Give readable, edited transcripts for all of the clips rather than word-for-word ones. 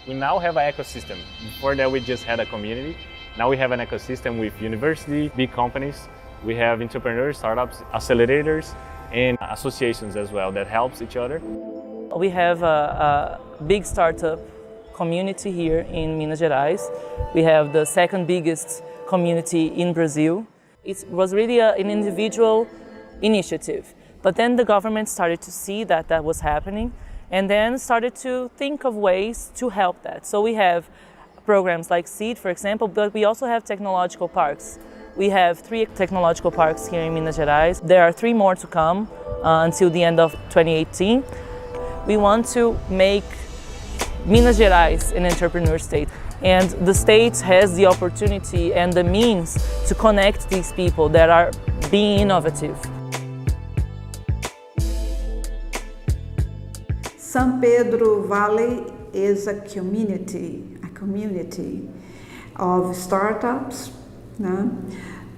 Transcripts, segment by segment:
We now have an ecosystem. Before that, we just had a community. Now we have an ecosystem with university, big companies. We have entrepreneurs, startups, accelerators, and associations as well that helps each other. We have a big startup community here in Minas Gerais. We have the second biggest community in Brazil. It was really an individual initiative, but then the government started to see that that was happening and then started to think of ways to help that. So we have programs like SEED, for example, but we also have technological parks. We have 3 technological parks here in Minas Gerais. There are 3 more to come until the end of 2018. We want to make Minas Gerais an entrepreneur state, and the state has the opportunity and the means to connect these people that are being innovative. San Pedro Valley is a community of startups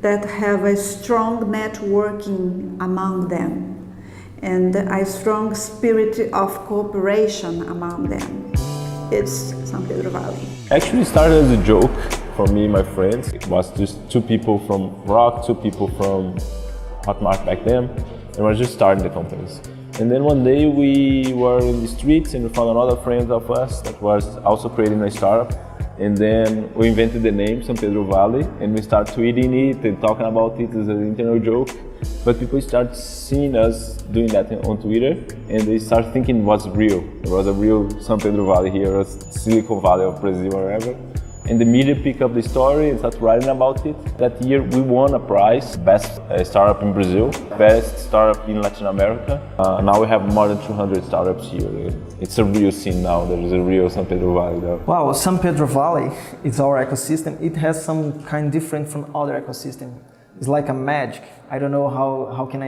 that have a strong networking among them and a strong spirit of cooperation among them. It's San Pedro Valley. Actually started as a joke for me and my friends. It was just 2 people from Rock, 2 people from Hotmart back then, and we were just starting the companies. And then one day we were in the streets and we found another friend of us that was also creating a startup. And then we invented the name San Pedro Valley and we started tweeting it and talking about it as an internal joke. But people started seeing us doing that on Twitter and they started thinking it was real. There was a real San Pedro Valley here, or Silicon Valley of Brazil or wherever. And the media picked up the story and started writing about it. That year we won a prize, Best Startup in Brazil, Best Startup in Latin America. Now we have more than 200 startups here. It's a real scene now, there is a real San Pedro Valley there. Wow, San Pedro Valley is our ecosystem. It has some kind different from other ecosystem. It's like a magic. I don't know how can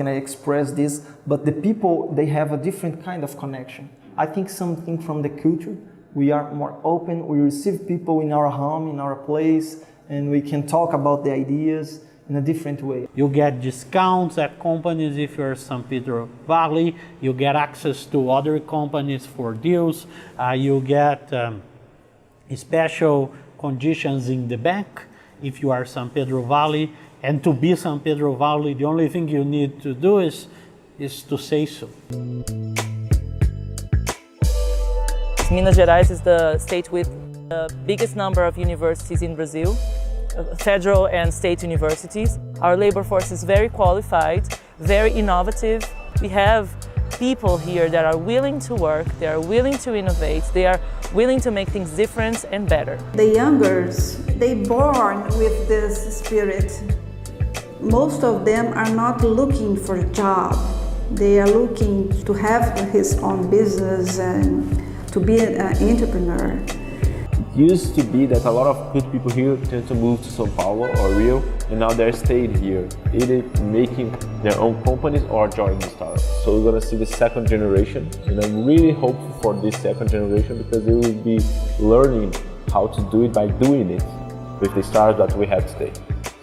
I express this, but the people, they have a different kind of connection. I think something from the culture. We are more open, we receive people in our home, in our place, and we can talk about the ideas in a different way. You get discounts at companies if you're San Pedro Valley, you get access to other companies for deals, you get special conditions in the bank if you are San Pedro Valley, and to be San Pedro Valley, the only thing you need to do is to say so. Minas Gerais is the state with the biggest number of universities in Brazil, federal and state universities. Our labor force is very qualified, very innovative. We have people here that are willing to work, they are willing to innovate, they are willing to make things different and better. The youngers, they born with this spirit. Most of them are not looking for a job. They are looking to have his own business and to be an entrepreneur. It used to be that a lot of good people here tend to move to São Paulo or Rio, and now they're staying here, either making their own companies or joining the startups. So we're gonna see the second generation, and I'm really hopeful for this second generation because they will be learning how to do it by doing it with the startups that we have today.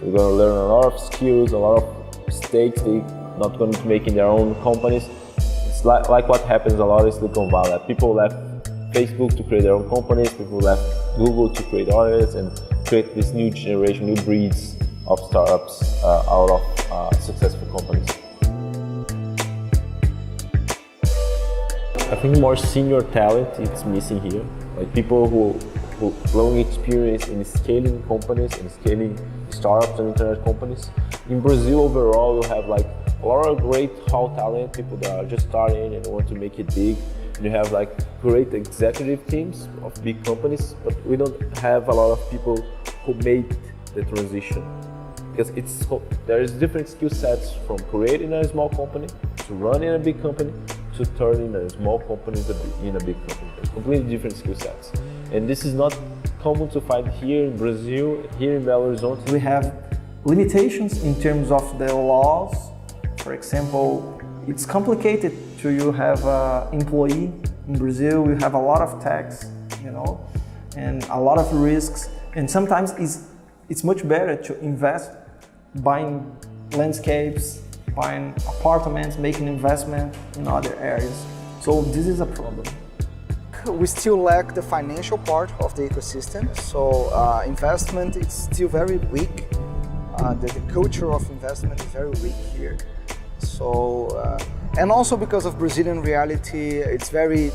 So we're gonna learn a lot of skills, a lot of mistakes they're not going to make in their own companies. It's like what happens a lot in Silicon Valley. People left Facebook to create their own companies, people left Google to create others and create this new generation, new breeds of startups out of successful companies. I think more senior talent is missing here, like people who long experience in scaling companies and scaling startups and internet companies. In Brazil overall, you have like a lot of great raw talent, people that are just starting and want to make it big. You have like great executive teams of big companies, but we don't have a lot of people who made the transition. Because there is different skill sets from creating a small company, to running a big company, to turn in a small company in a big company. Completely different skill sets. And this is not common to find here in Brazil, here in Belo Horizonte. We have limitations in terms of the laws. For example, it's complicated to you have an employee in Brazil. We have a lot of tax, you know, and a lot of risks. And sometimes it's much better to invest buying landscapes, buying apartments, making investment in other areas. So this is a problem. We still lack the financial part of the ecosystem, so investment is still very weak. The culture of investment is very weak here. So, and also because of Brazilian reality, it's very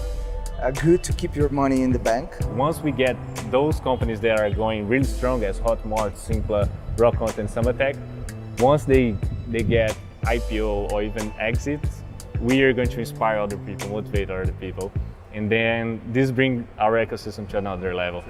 good to keep your money in the bank. Once we get those companies that are going really strong as Hotmart, Simpla, Rock Content, Samatech, once they get IPO or even exits, we are going to inspire other people, motivate other people, and then this brings our ecosystem to another level.